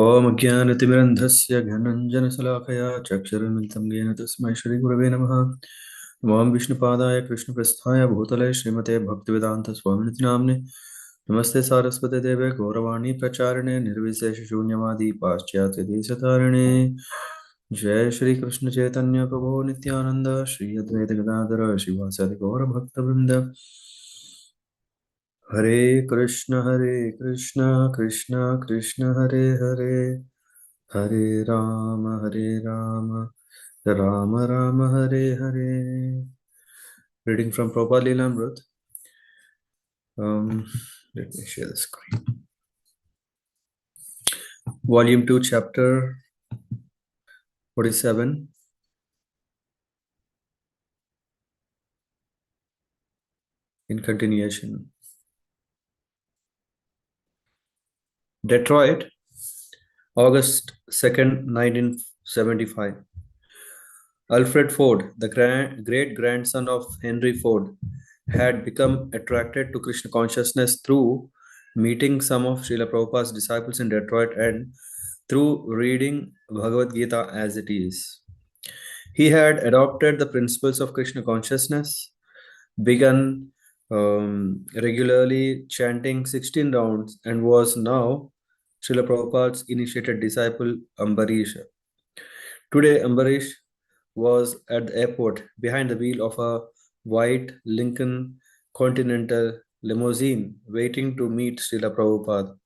ॐ ज्ञानतिमिरन्धस्य घनञ्जनशलाकया चक्षुरुन्मिलितं येन तस्मै श्रीगुरवे नमः। नमामि विष्णुपादाय कृष्णप्रस्थाय भूतले श्रीमते भक्तिवेदान्तस्वामिनिति नाम्ने। नमस्ते सारस्वते देवे गौरवाणी प्रचारिणे निर्विशेषशून्यवादी पाश्चात्यदेशतारिणे। जय श्री कृष्ण चैतन्य प्रभो नित्यानंद श्री अद्वैत गदाधर शिवासादि गौरभक्तवृंद। हरे कृष्ण कृष्ण कृष्ण हरे हरे, हरे Ram Ram Ram Hare Hare. Reading from Prabhupāda-līlāmṛta. Let me share the screen. Volume 2, Chapter 47. In continuation. Detroit, August 2nd, 1975. Alfred Ford, the great-grandson of Henry Ford, had become attracted to Krishna consciousness through meeting some of Srila Prabhupada's disciples in Detroit and through reading Bhagavad Gita as it is. He had adopted the principles of Krishna consciousness, begun regularly chanting 16 rounds, and was now Srila Prabhupada's initiated disciple Ambarish. Today, Ambarish was at the airport behind the wheel of a white Lincoln Continental limousine waiting to meet Srila Prabhupada.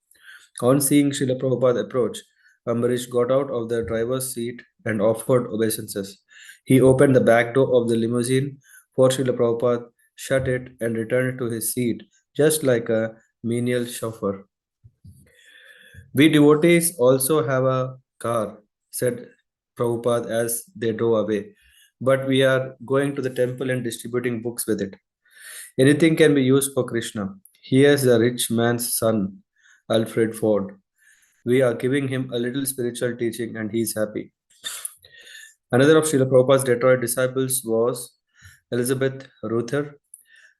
On seeing Srila Prabhupada approach, Ambarish got out of the driver's seat and offered obeisances. He opened the back door of the limousine for Srila Prabhupada, shut it, and returned to his seat, just like a menial chauffeur. We devotees also have a car, said Prabhupada as they drove away, but we are going to the temple and distributing books with it. Anything can be used for Krishna. Here's a rich man's son, Alfred Ford. We are giving him a little spiritual teaching and he's happy. Another of Srila Prabhupada's Detroit disciples was Elizabeth Ruther,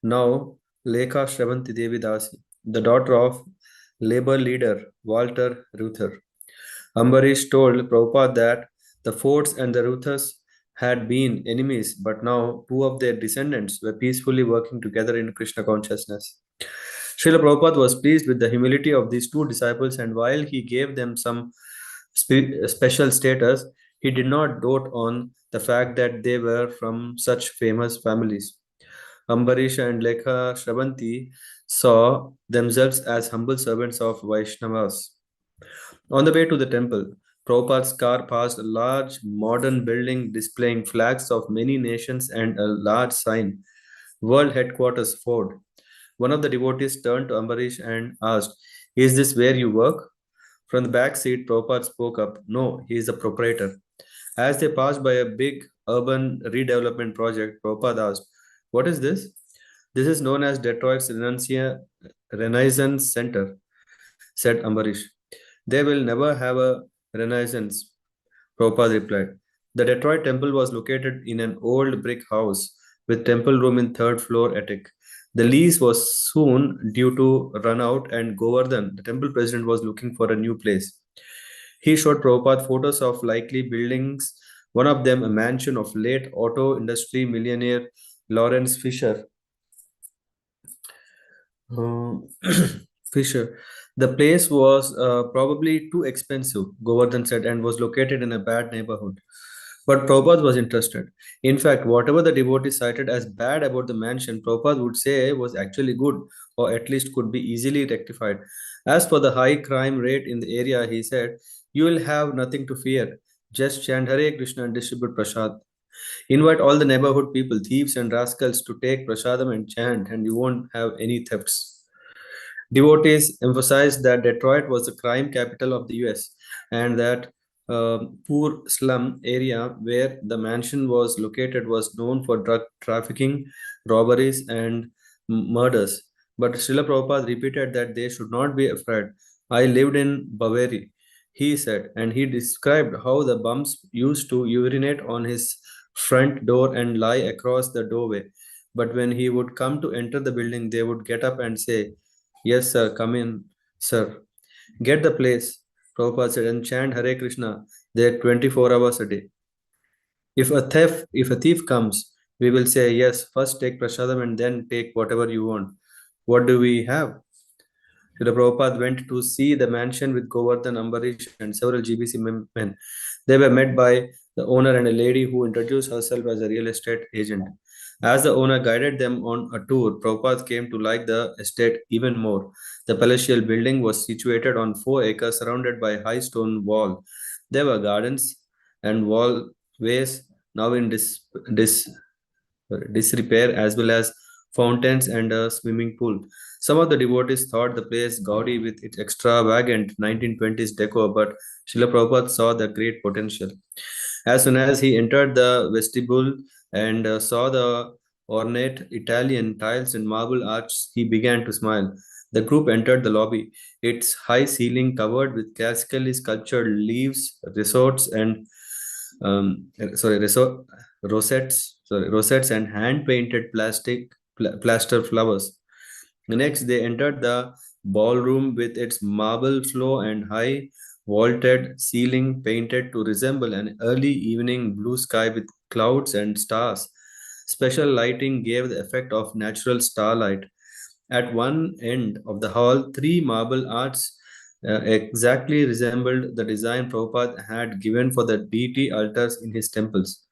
now Lekha Shravanti Devi Dasi, the daughter of labor leader Walter Ruther. Ambarish told Prabhupada that the Fords and the Ruthers had been enemies, but now two of their descendants were peacefully working together in Krishna consciousness. Srila Prabhupada was pleased with the humility of these two disciples, and while he gave them some special status, he did not dote on the fact that they were from such famous families. Ambarish and Lekha Shravanti saw themselves as humble servants of Vaishnavas. On the way to the temple, Prabhupada's car passed a large modern building displaying flags of many nations and a large sign, World Headquarters Ford. One of the devotees turned to Ambarish and asked, "Is this where you work?" From the back seat, Prabhupada spoke up, "No, he is the proprietor." As they passed by a big urban redevelopment project, Prabhupada asked, "What is this?" "This is known as Detroit's Renaissance Center," said Ambarish. "They will never have a renaissance," Prabhupada replied. The Detroit temple was located in an old brick house with temple room in third floor attic. The lease was soon due to run out, and Govardhan, the temple president, was looking for a new place. He showed Prabhupada photos of likely buildings, one of them a mansion of late auto industry millionaire Lawrence Fisher. Uh, Fisher. The place was probably too expensive, Govardhan said, and was located in a bad neighborhood. But Prabhupada was interested. In fact, whatever the devotee cited as bad about the mansion, Prabhupada would say was actually good, or at least could be easily rectified. As for the high crime rate in the area, he said, "You will have nothing to fear. Just chant Hare Krishna and distribute prasad. Invite all the neighborhood people, thieves and rascals, to take prasadam and chant, and you won't have any thefts." Devotees emphasized that Detroit was the crime capital of the US and that poor slum area where the mansion was located was known for drug trafficking, robberies, and murders. But Srila Prabhupada repeated that they should not be afraid. "I lived in Bavaria," he said, and he described how the bums used to urinate on his front door and lie across the doorway. But when he would come to enter the building, they would get up and say, "Yes, sir, come in, sir." "Get the place," Prabhupada said, and chant Hare Krishna there 24 hours a day. If a thief comes, we will say, yes, first take prasadam and then take whatever you want. What do we have? Srila Prabhupada went to see the mansion with Govardhan, Ambarish, and several GBC men. They were met by the owner and a lady who introduced herself as a real estate agent. As the owner guided them on a tour, Prabhupada came to like the estate even more. The palatial building was situated on 4 acres surrounded by a high stone wall. There were gardens and wallways now in disrepair, as well as fountains and a swimming pool. Some of the devotees thought the place gaudy with its extravagant 1920s decor, but Srila Prabhupada saw the great potential. As soon as he entered the vestibule and saw the ornate Italian tiles and marble arches, he began to smile. The group entered the lobby. Its high ceiling covered with classically sculptured leaves, rosettes and hand-painted plaster flowers. Next, they entered the ballroom with its marble floor and high vaulted ceiling painted to resemble an early evening blue sky with clouds and stars. Special lighting gave the effect of natural starlight. At one end of the hall, 3 marble arches exactly resembled the design Prabhupada had given for the deity altars in his temples.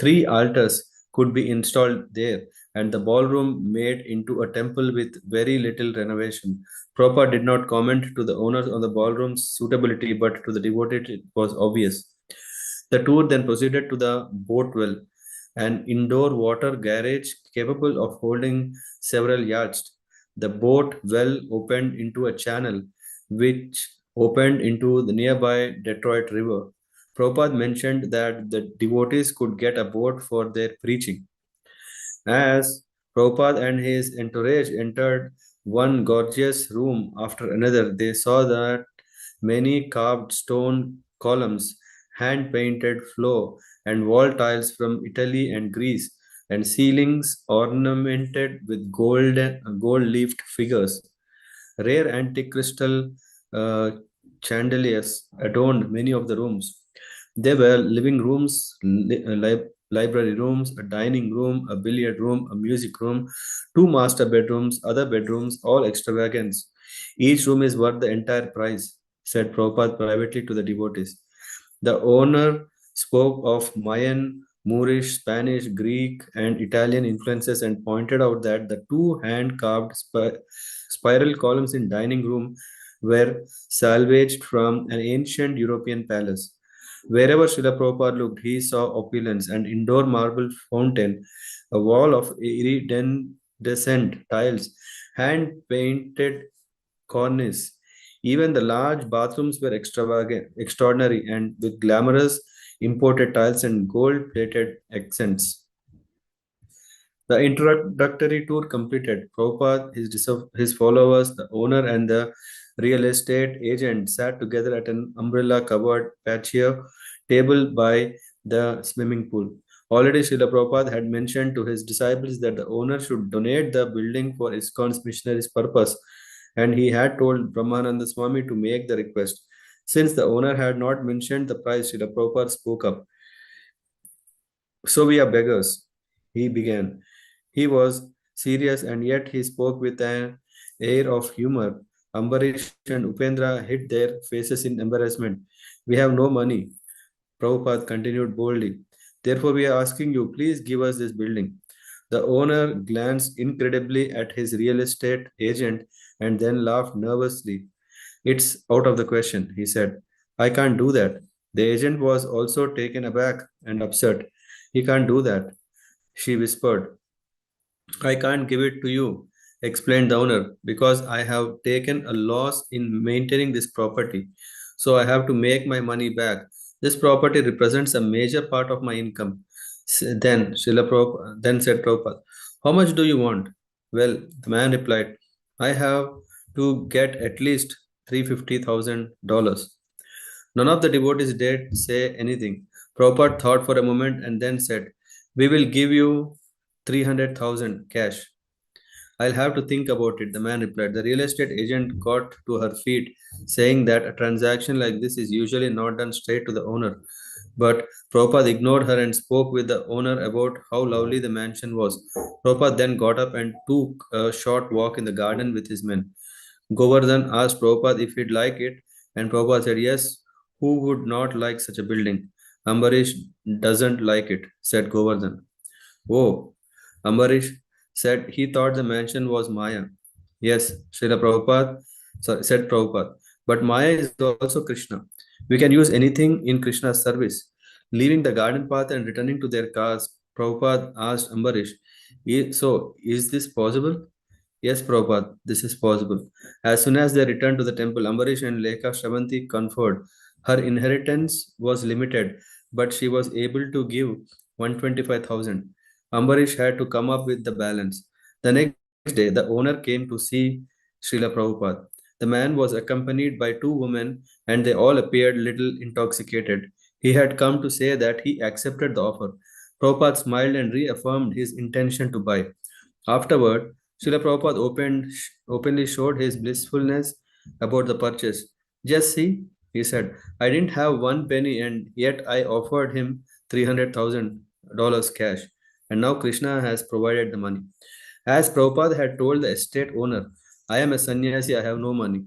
3 altars could be installed there, and the ballroom made into a temple with very little renovation. Prabhupada did not comment to the owners on the ballroom's suitability, but to the devotee it was obvious. The tour then proceeded to the boat well, an indoor water garage capable of holding several yachts. The boat well opened into a channel which opened into the nearby Detroit River. Prabhupada mentioned that the devotees could get a boat for their preaching. As Prabhupada and his entourage entered one gorgeous room after another, they saw that many carved stone columns, hand painted floor, and wall tiles from Italy and Greece, and ceilings ornamented with gold leafed figures. Rare antique crystal uh, chandeliers adorned many of the rooms. There were living rooms, library rooms, a dining room, a billiard room, a music room, 2 master bedrooms, other bedrooms, all extravagance. Each room is worth the entire price, said Prabhupada privately to the devotees. The owner spoke of Mayan, Moorish, Spanish, Greek, and Italian influences and pointed out that the 2 hand-carved spiral columns in dining room were salvaged from an ancient European palace. Wherever Srila Prabhupada looked, he saw opulence, an indoor marble fountain, a wall of iridescent tiles, hand-painted cornice. Even the large bathrooms were extraordinary, and with glamorous imported tiles and gold-plated accents. The introductory tour completed. Prabhupada, his followers, the owner, and the real estate agent sat together at an umbrella-covered patio table by the swimming pool. Already, Srila Prabhupada had mentioned to his disciples that the owner should donate the building for ISKCON's missionaries' purpose, and he had told Brahmananda Swami to make the request. Since the owner had not mentioned the price, Srila Prabhupada spoke up. So we are beggars, he began. He was serious and yet he spoke with an air of humor. Ambarish and Upendra hid their faces in embarrassment. We have no money, Prabhupada continued boldly. Therefore, we are asking you, please give us this building. The owner glanced incredibly at his real estate agent and then laughed nervously. It's out of the question, he said. I can't do that. The agent was also taken aback and upset. He can't do that, she whispered. I can't give it to you, explained the owner, because I have taken a loss in maintaining this property. So I have to make my money back. This property represents a major part of my income. Then said Prabhupada, how much do you want? Well, the man replied, I have to get at least $350,000. None of the devotees dared say anything. Prabhupada thought for a moment and then said, we will give you 300,000 cash. I'll have to think about it, the man replied. The real estate agent got to her feet, saying that a transaction like this is usually not done straight to the owner. But Prabhupada ignored her and spoke with the owner about how lovely the mansion was. Prabhupada then got up and took a short walk in the garden with his men. Govardhan asked Prabhupada if he'd like it, and Prabhupada said yes. Who would not like such a building? Ambarish doesn't like it, said Govardhan. Oh, Ambarish said he thought the mansion was Maya. Yes, Srila Prabhupada said Prabhupada. But Maya is also Krishna. We can use anything in Krishna's service. Leaving the garden path and returning to their cars, Prabhupada asked Ambarish, So, is this possible? Yes, Prabhupada, this is possible. As soon as they returned to the temple, Ambarish and Lekha Shravanti conferred. Her inheritance was limited, but she was able to give 125,000. Ambarish had to come up with the balance. The next day, the owner came to see Srila Prabhupada. The man was accompanied by two women, and they all appeared little intoxicated. He had come to say that he accepted the offer. Prabhupada smiled and reaffirmed his intention to buy. Afterward, Srila Prabhupada openly showed his blissfulness about the purchase. Just see, he said, I didn't have one penny and yet I offered him $300,000 cash. And now Krishna has provided the money. As Prabhupada had told the estate owner, I am a sannyasi, I have no money.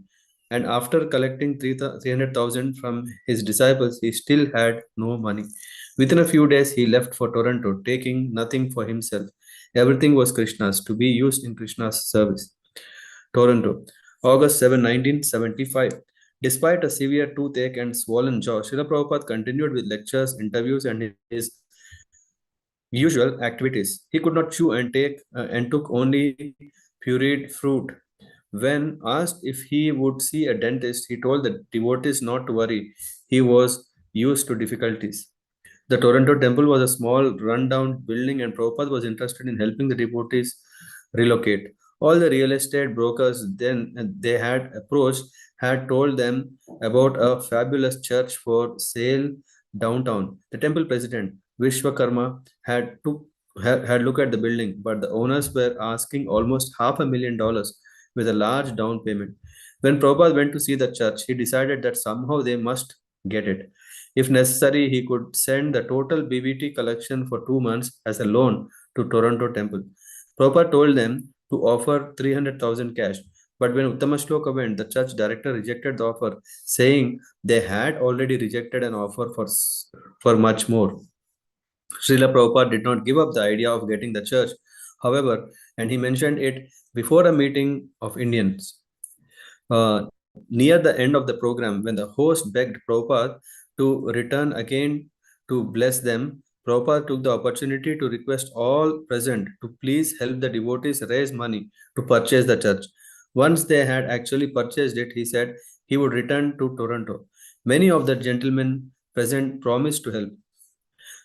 And after collecting 300,000 from his disciples, he still had no money. Within a few days, he left for Toronto, taking nothing for himself. Everything was Krishna's, to be used in Krishna's service. Toronto, August 7, 1975. Despite a severe toothache and swollen jaw, Srila Prabhupada continued with lectures, interviews, and his usual activities. He could not chew and took only pureed fruit. When asked if he would see a dentist, he told the devotees not to worry. He was used to difficulties. The Toronto temple was a small, run-down building, and Prabhupada was interested in helping the devotees relocate. All the real estate brokers then they had approached had told them about a fabulous church for sale downtown. The temple president, Vishwakarma, had looked at the building, but the owners were asking almost $500,000 with a large down payment. When Prabhupada went to see the church, he decided that somehow they must get it. If necessary, he could send the total BBT collection for 2 months as a loan to Toronto Temple. Prabhupada told them to offer 300,000 cash. But when Uttamashloka went, the church director rejected the offer, saying they had already rejected an offer for much more. Srila Prabhupada did not give up the idea of getting the church, however, and he mentioned it before a meeting of Indians. Near the end of the program, when the host begged Prabhupada to return again to bless them, Prabhupada took the opportunity to request all present to please help the devotees raise money to purchase the church. Once they had actually purchased it, he said he would return to Toronto. Many of the gentlemen present promised to help.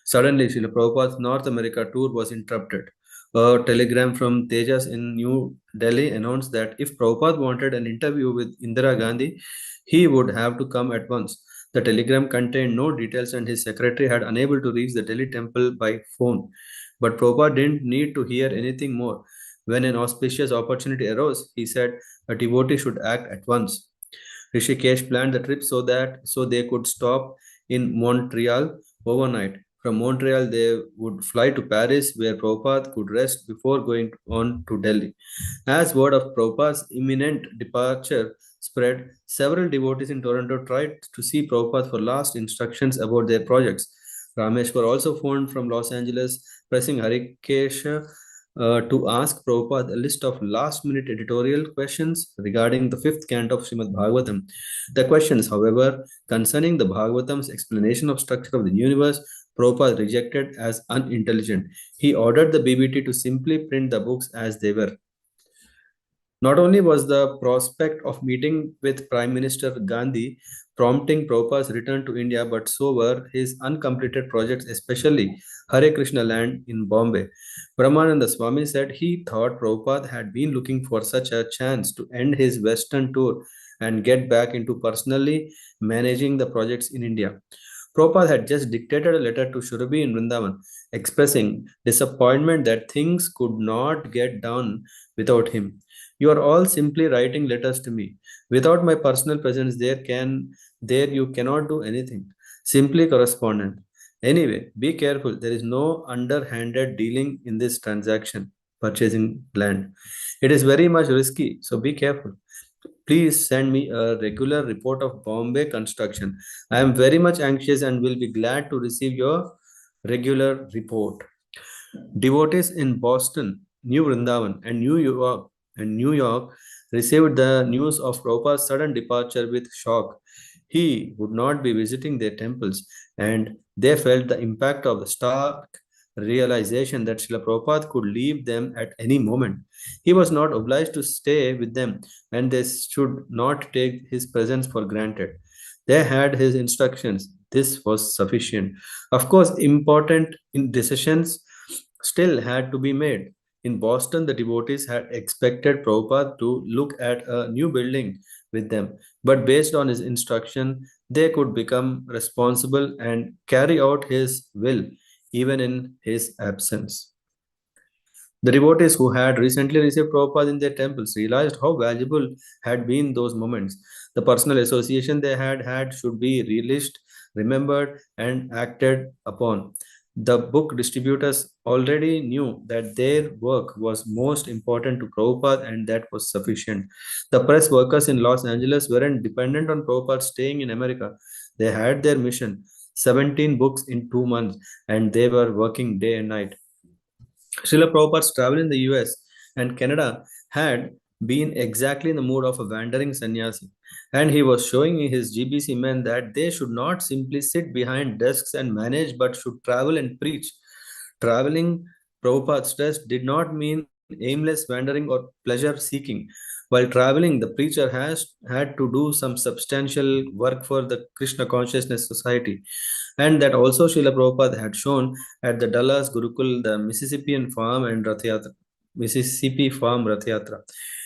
Suddenly, Srila Prabhupada's North America tour was interrupted. A telegram from Tejas in New Delhi announced that if Prabhupada wanted an interview with Indira Gandhi, he would have to come at once. The telegram contained no details and his secretary had unable to reach the Delhi temple by phone. But Prabhupada didn't need to hear anything more. When an auspicious opportunity arose, he said a devotee should act at once. Rishikesh planned the trip so they could stop in Montreal overnight. From Montreal, they would fly to Paris, where Prabhupada could rest before going on to Delhi. As word of Prabhupada's imminent departure spread, several devotees in Toronto tried to see Prabhupada for last instructions about their projects. Rameshwar also phoned from Los Angeles, pressing Harikesh to ask Prabhupada a list of last-minute editorial questions regarding the fifth canto of Srimad Bhagavatam. The questions, however, concerning the Bhagavatam's explanation of structure of the universe, Prabhupada rejected as unintelligent. He ordered the BBT to simply print the books as they were. Not only was the prospect of meeting with Prime Minister Gandhi prompting Prabhupada's return to India, but so were his uncompleted projects, especially Hare Krishna land in Bombay. Brahmananda Swami said he thought Prabhupada had been looking for such a chance to end his Western tour and get back into personally managing the projects in India. Prabhupada had just dictated a letter to Shurabhi in Vrindavan, expressing disappointment that things could not get done without him. You are all simply writing letters to me. Without my personal presence, there you cannot do anything. Simply correspondent. Anyway, be careful. There is no underhanded dealing in this transaction, purchasing land. It is very much risky, so be careful. Please send me a regular report of Bombay construction. I am very much anxious and will be glad to receive your regular report. Devotees in Boston, New Vrindavan, and New York received the news of Prabhupada's sudden departure with shock. He would not be visiting their temples, and they felt the impact of the stark realization that Srila Prabhupada could leave them at any moment. He was not obliged to stay with them, and they should not take his presence for granted. They had his instructions. This was sufficient. Of course, important decisions still had to be made. In Boston, the devotees had expected Prabhupada to look at a new building with them, but based on his instruction, they could become responsible and carry out his will even in his absence. The devotees who had recently received Prabhupada in their temples realized how valuable had been those moments. The personal association they had had should be relished, remembered, and acted upon. The book distributors already knew that their work was most important to Prabhupada and that was sufficient. The press workers in Los Angeles weren't dependent on Prabhupada staying in America. They had their mission, 17 books in 2 months, and they were working day and night. Srila Prabhupada's travel in the US and Canada had been exactly in the mood of a wandering sannyasi, and he was showing his GBC men that they should not simply sit behind desks and manage but should travel and preach. Traveling, Prabhupada stressed, did not mean aimless wandering or pleasure seeking. While traveling, the preacher has had to do some substantial work for the Krishna Consciousness Society, and that also Srila Prabhupada had shown at the Dallas Gurukul, the Mississippi Farm Rath Yatra.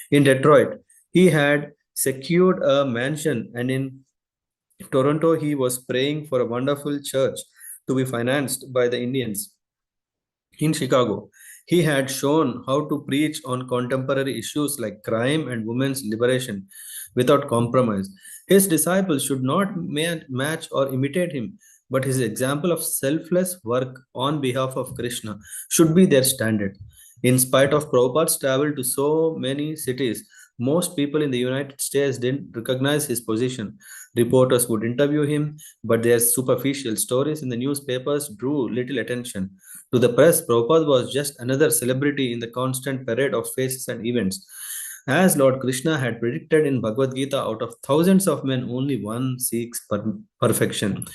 In Detroit, he had secured a mansion, and in Toronto, he was praying for a wonderful church to be financed by the Indians. In Chicago, he had shown how to preach on contemporary issues like crime and women's liberation without compromise. His disciples should not match or imitate him, but his example of selfless work on behalf of Krishna should be their standard. In spite of Prabhupada's travel to so many cities, most people in the United States didn't recognize his position. Reporters would interview him, but their superficial stories in the newspapers drew little attention. To the press, Prabhupada was just another celebrity in the constant parade of faces and events. As Lord Krishna had predicted in Bhagavad Gita, out of thousands of men, only one seeks perfection.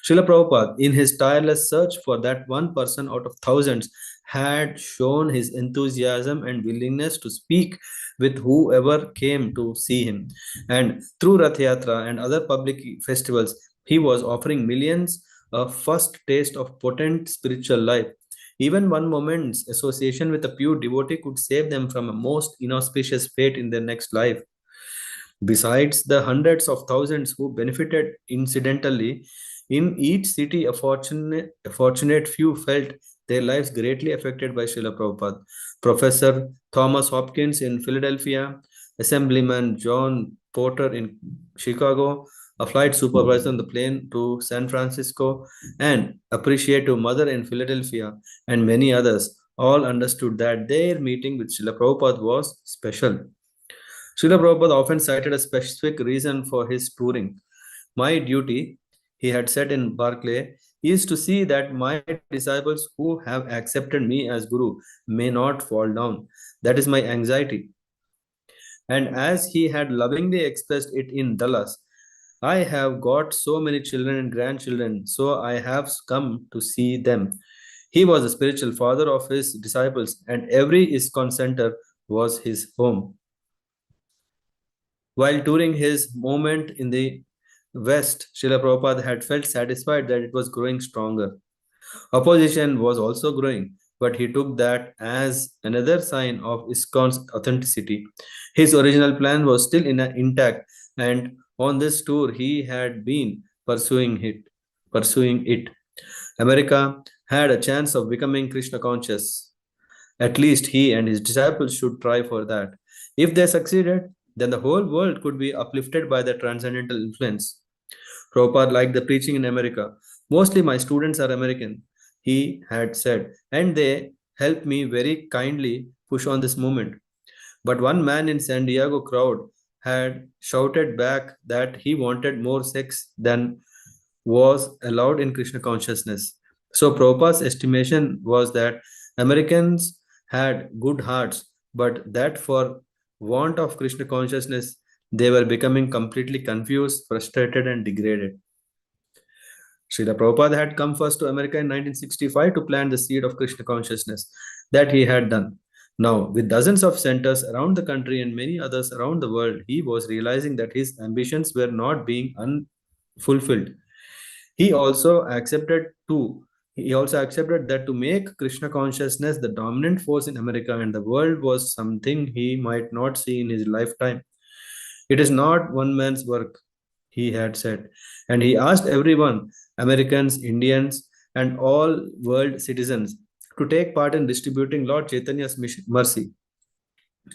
Srila Prabhupada, in his tireless search for that one person out of thousands, had shown his enthusiasm and willingness to speak with whoever came to see him. And through Rath Yatra and other public festivals, he was offering millions a first taste of potent spiritual life. Even one moment's association with a pure devotee could save them from a most inauspicious fate in their next life. Besides the hundreds of thousands who benefited incidentally, in each city a fortunate few felt their lives greatly affected by Srila Prabhupada. Professor Thomas Hopkins in Philadelphia, Assemblyman John Porter in Chicago, a flight supervisor on the plane to San Francisco, and appreciative mother in Philadelphia, and many others all understood that their meeting with Srila Prabhupada was special. Srila Prabhupada often cited a specific reason for his touring. My duty, he had said in Berkeley, is to see that my disciples who have accepted me as Guru may not fall down. That is my anxiety. And as he had lovingly expressed it in Dallas, I have got so many children and grandchildren, so I have come to see them. He was the spiritual father of his disciples, and every ISKCON center was his home. While touring his movement in the West, Srila Prabhupada had felt satisfied that it was growing stronger. Opposition was also growing, but he took that as another sign of ISKCON's authenticity. His original plan was still intact, and on this tour he had been pursuing it. pursuing it. America had a chance of becoming Krishna conscious. At least he and his disciples should try for that. If they succeeded, then the whole world could be uplifted by their transcendental influence. Prabhupada liked the preaching in America. Mostly my students are American, he had said, and they helped me very kindly push on this movement. But one man in San Diego crowd had shouted back that he wanted more sex than was allowed in Krishna consciousness. So Prabhupada's estimation was that Americans had good hearts, but that for want of Krishna consciousness, they were becoming completely confused, frustrated, and degraded. Srila Prabhupada had come first to America in 1965 to plant the seed of Krishna consciousness. That he had done. Now, with dozens of centers around the country and many others around the world, he was realizing that his ambitions were not being unfulfilled. He also accepted to he also accepted that to make Krishna consciousness the dominant force in America and the world was something he might not see in his lifetime. It is not one man's work, he had said. And he asked everyone, Americans, Indians, and all world citizens, to take part in distributing Lord Chaitanya's mercy.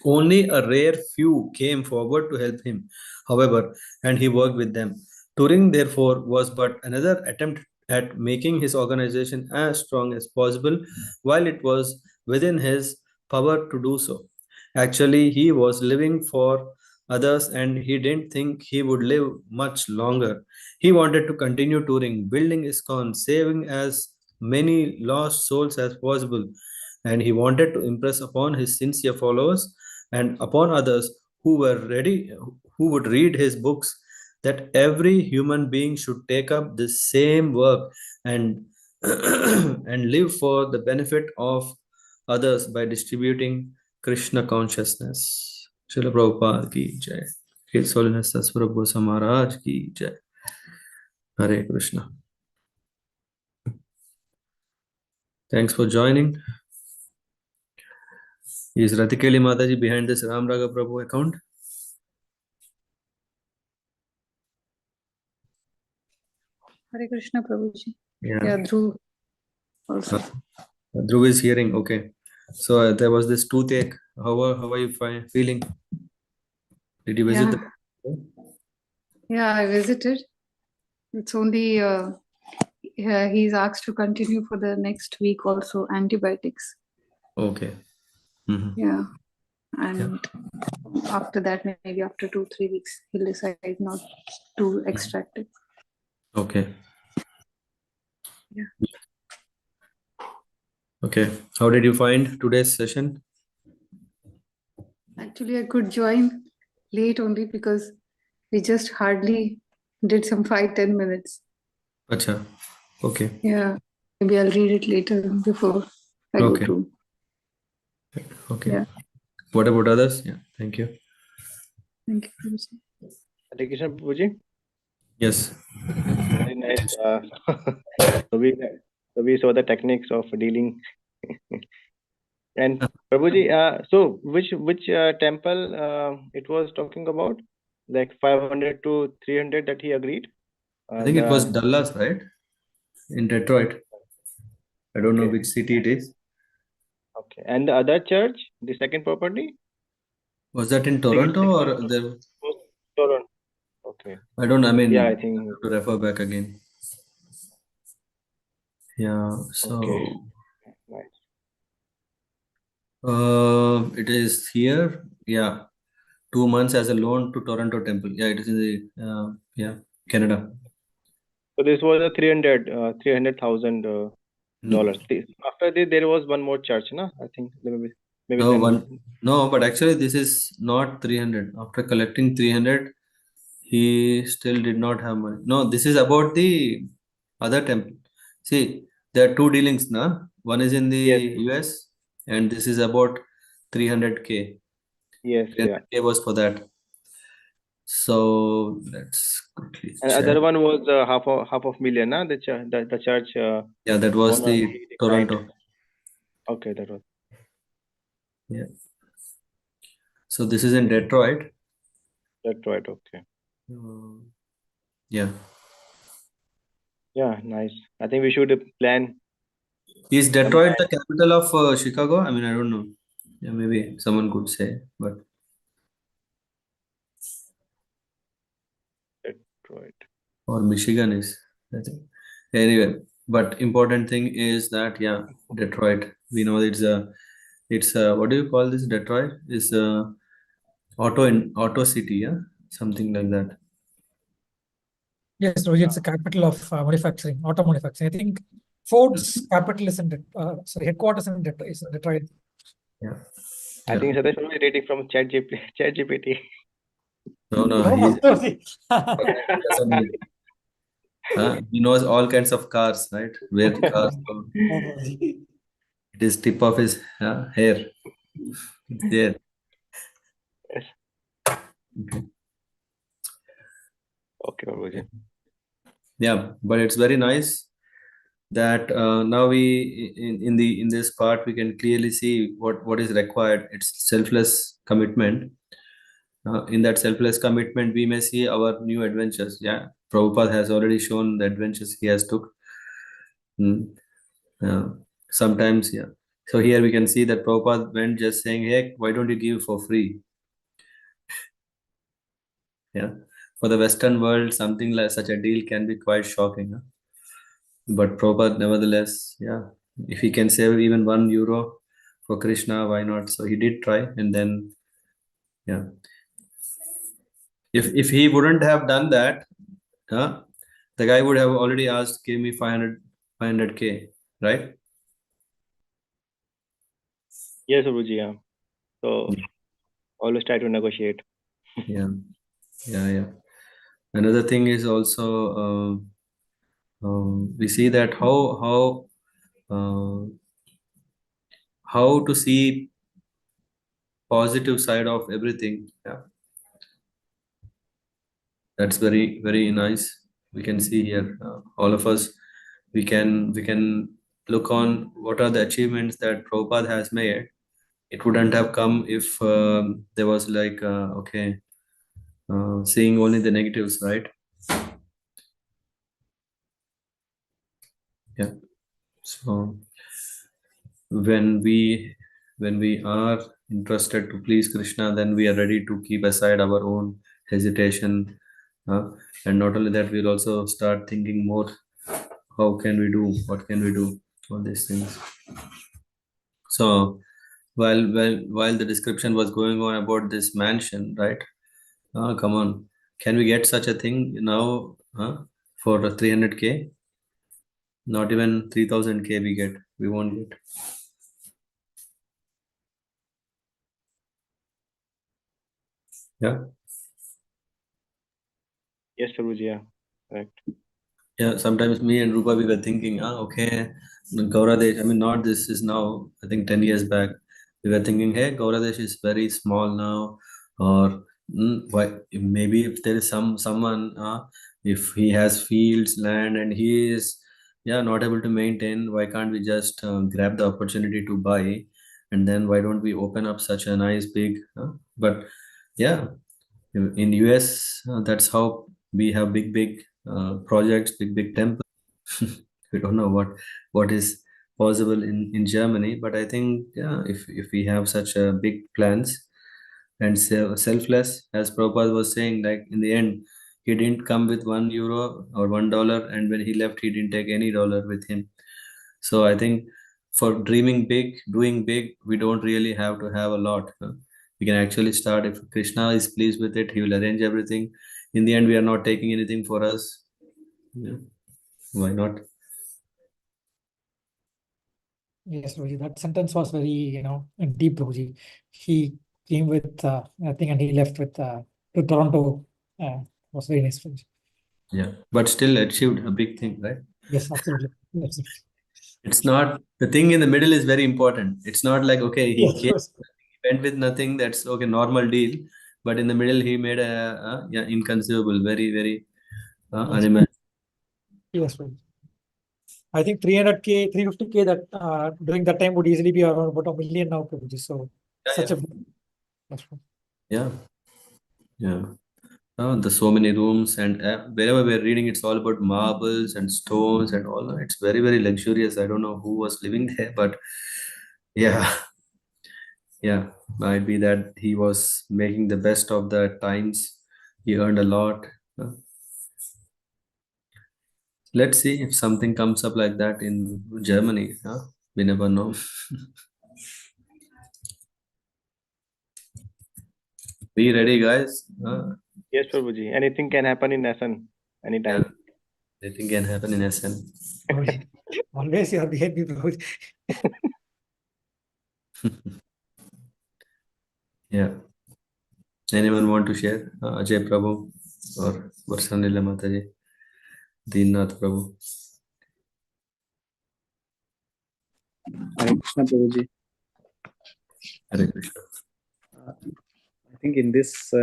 Only a rare few came forward to help him, however, and he worked with them. Touring, therefore, was but another attempt at making his organization as strong as possible while it was within his power to do so. Actually, he was living for others and he didn't think he would live much longer. He wanted to continue touring, building ISKCON, saving as many lost souls as possible, and he wanted to impress upon his sincere followers and upon others who were ready, who would read his books, that every human being should take up the same work and and live for the benefit of others by distributing Krishna consciousness. Srila Prabhupada ki jai. His Holiness Sasprabhu Samaraj ki jai. Hare Krishna. Thanks for joining. Is Ratikeli Mataji behind this Ram Raga Prabhu account? Hare Krishna Prabhuji. Yeah. Yeah, Dhruv also. Dhruv is hearing. Okay. So there was this toothache. How are you feeling? Did you visit the? Yeah, I visited. It's only he's asked to continue for the next week also antibiotics. Okay. Mhm. Yeah, and after that, maybe after 2-3 weeks, he'll decide not to extract it. Okay. Yeah. Okay. How did you find today's session? Actually, I could join late only because we just hardly did some 5-10 minutes. Acha. Okay. Yeah, maybe I'll read it later before I go Okay. to. Okay. Yeah. What about others? Yeah. Thank you. Thank you, Prabhuji. Hare Krishna Prabhuji. Yes. Very nice. So we saw the techniques of dealing. And Prabhuji, so which temple it was talking about? Like 500 to 300 that he agreed? I think it was Dallas, right? In Detroit. I don't know which city it is. Okay. And the other church, the second property? Was that in Toronto or the? Toronto. Okay. I don't. I mean, Yeah, I think. I have to refer back again. Yeah. So. Okay. Nice. It is here. Yeah. 2 months as a loan to Toronto Temple. Yeah, it is in the Canada. So this was a $300,000 dollars. After this, there was one more church, na? I think maybe No, but actually this is not 300. After collecting 300, he still did not have money. No, this is about the other temple. See, there are two dealings, na? One is in the Yes. US, and this is about 300K. Yes, yeah. 300K was for that. So let's quickly And check. other one was half of million, na? The church. Yeah, that was owner, the Toronto. Okay, that was. Yeah. So this is in Detroit. Detroit, okay. Yeah. Yeah, nice. I think we should plan Is Detroit sometime. the capital of Chicago? I mean, I don't know. Yeah, maybe someone could say, but Detroit. or Michigan is, I think. Anyway, but important thing is that yeah, Detroit. We know it's a what do you call this? Detroit is a auto city, yeah, something like that. Yes, Rohit, it's the capital of manufacturing, auto manufacturing. I think Ford's capital is in headquarters in Detroit. Is in Detroit. Yeah. I Yeah. think Satish will be reading from ChatGPT. No, No, he's of course. he knows all kinds of cars, right? Where the cars go. It is tip of his hair. It's there. Yes. Okay. Okay, Prabhuji. Yeah, but it's very nice that now we in this part we can clearly see what is required. It's selfless commitment. In that selfless commitment, we may see our new adventures. Yeah, Prabhupada has already shown the adventures he has took. Mm. Sometimes, yeah. So here we can see that Prabhupada went just saying, "Hey, why don't you give for free?" Yeah, for the Western world, something like such a deal can be quite shocking. Huh? But Prabhupada, nevertheless, yeah, if he can save even €1 for Krishna, why not? So he did try, and then, yeah, if he wouldn't have done that, huh, the guy would have already asked, "Give me 500K," right? Yes, Prabhuji. Yeah. So always try to negotiate. Yeah, yeah. Another thing is also we see that uh, how to see positive side of everything. Yeah, that's very nice. We can see here all of us. We can look on what are the achievements that Prabhupada has made. It wouldn't have come if there was like okay, seeing only the negatives, right? Yeah. So when we are interested to please Krishna, then we are ready to keep aside our own hesitation, and not only that, we'll also start thinking more. How can we do? What can we do? All these things. So while the description was going on about this mansion, right? Come on, can we get such a thing now? For 300K? Not even 3000K we get. We won't get. Yeah. Yes, Prabhuji. Yeah. Correct. Yeah, sometimes me and Rupa, we were thinking, okay, Gauradesh, I mean, not this is now, I think 10 years back, we were thinking, hey, Gauradesh is very small now, or why, maybe if there is someone, if he has fields, land, and he is, yeah, not able to maintain, why can't we just grab the opportunity to buy, and then why don't we open up such a nice big, but yeah, in US, that's how we have big projects, big temples. We don't know what is possible in Germany, but I think yeah, if we have such a big plans and selfless, as Prabhupada was saying, like in the end, he didn't come with €1 or $1, and when he left, he didn't take any dollar with him. So I think for dreaming big, doing big, we don't really have to have a lot. We can actually start if Krishna is pleased with it, he will arrange everything. In the end, we are not taking anything for us. Yeah. Why not? Yes, Rohit, that sentence was very, deep, Rohit. He came with nothing and he left with to Toronto. Was very nice, Rohit. Yeah, but still achieved a big thing, right? Yes, absolutely. Absolutely. It's not the thing in the middle is very important. It's not like okay, he Yes, came, yes. he went with nothing. That's okay, normal deal. But in the middle, he made a yeah inconceivable, very Yes. unimaginable. Yes, Rohit. I think 300K, 350K that during that time would easily be around about $1 million now, Prabhuji. So Yeah, such yeah. a yes, Rohit. Yeah, yeah. There's so many rooms, and wherever we're reading, it's all about marbles and stones and all. It's very, very luxurious. I don't know who was living there, but yeah, yeah, might be that he was making the best of the times. He earned a lot. Uh, Let's see if something comes up like that in Germany. We never know. Be ready, guys. Yes, Prabhuji. Anything can happen in SN anytime. Anything can happen in SN. Prabhuji, always you are behind me, Prabhuji. Yeah. Anyone want to share? Ajay Prabhu or Prabhupāda-līlāmṛta ji, Deennath Prabhu. Hare Krishna, Prabhuji. Hare Krishna. I think in this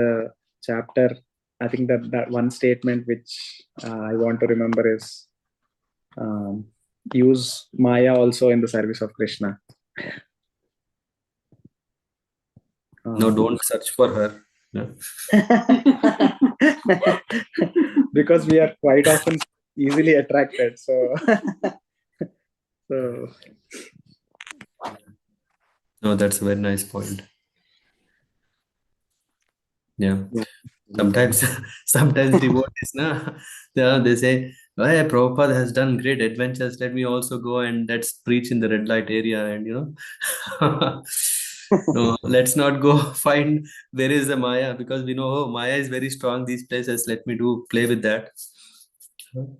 chapter, I think that one statement which I want to remember is use Maya also in the service of Krishna. No, don't search for her. Yeah. Because we are quite often easily attracted. So, so No, that's a very nice point. Yeah. yeah. Sometimes devotees, they say, hey, Prabhupada has done great adventures. Let me also go and let's preach in the red light area. And, no, let's not go find where is the Maya, because we know, oh, Maya is very strong these places. Let me play with that. So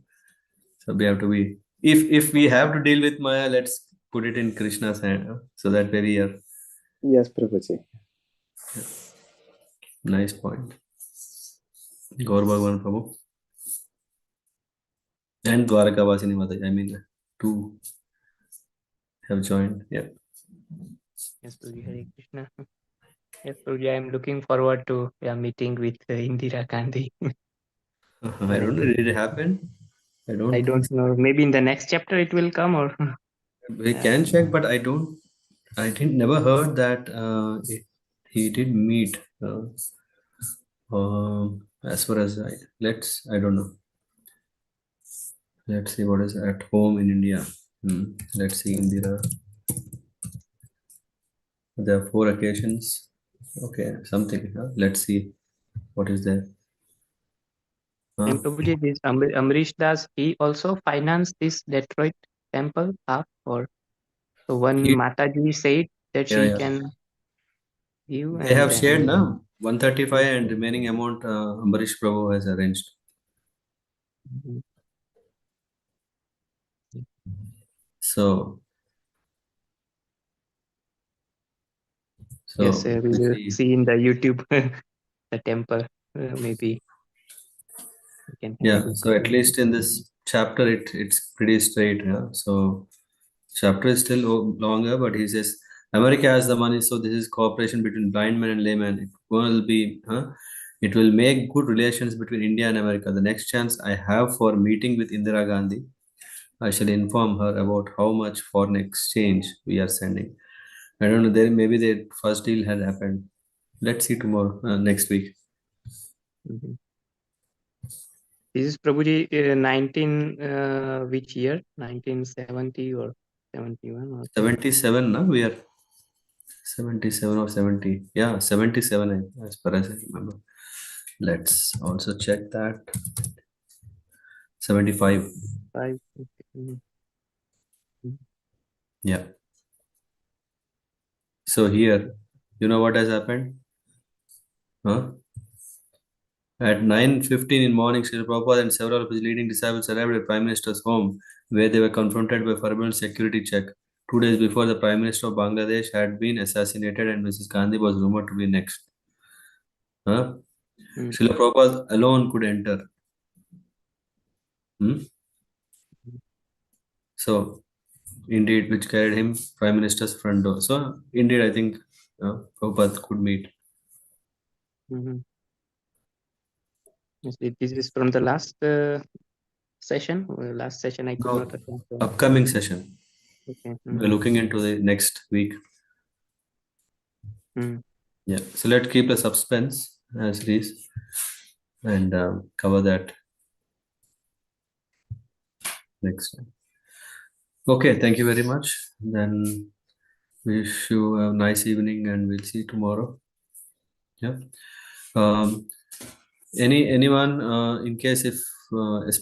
we have to be, if we have to deal with Maya, let's put it in Krishna's hand. So that way we are. Yes, Prabhuji. Nice point. Gaur Bhagwan Prabhu. And Dwaraka Vasini Mataji. I mean, two have joined. Yeah. Yes, Prabhuji, Hare Krishna. Yes, Prabhuji, I am looking forward to meeting with Indira Gandhi. I don't know. Did it happen? I don't. I don't know. Maybe in the next chapter it will come, or We can check, but I didn't never heard that he did meet. As far as I don't know. Let's see what is at home in India. Let's see Indira. There are 4 occasions. Okay, something. Let's see what is there. and Prabhuji, this Amrish Das, he also financed this Detroit temple up, or so one He- Mataji said that Yeah, she yeah. can give, They have and shared now 135 and remaining amount Ambarish Prabhu has arranged. So yes, we let's will see. see in the YouTube the temple. Maybe we can have a Yeah, look. so at least in this chapter, it's pretty straight. Yeah, so chapter is still longer, but he says America has the money, so this is cooperation between blind man and layman. It will make good relations between India and America. The next chance I have for meeting with Indira Gandhi, I shall inform her about how much foreign exchange we are sending. I don't know. There maybe the first deal had happened. Let's see tomorrow, next week. Mhm. This is Prabhuji 19 which year? 1970 or 71 or 77, no? We are 77 or 70. Yeah, 77 as far as I remember. Let's also check that. 75. 5. Mhm. Yeah. So here, you know what has happened? At 9:15 in morning, Srila Prabhupada and several of his leading disciples arrived at Prime Minister's home, where they were confronted by formidable security check. 2 days before, the Prime Minister of Bangladesh had been assassinated, and Mrs. Gandhi was rumored to be next. Srila Prabhupada alone could enter. So, indeed, which carried him Prime Minister's front door. So, indeed, I think Prabhupada could meet. Mhm. Yes, this is from the last session. Last session I could No, not attend. So, upcoming session. okay. We're looking into the next week. Mm. Yeah. So let's keep the suspense as it is. and cover that next time. Okay, thank you very much. Then wish you a nice evening, and we'll see you tomorrow. Yeah. Anyone in case if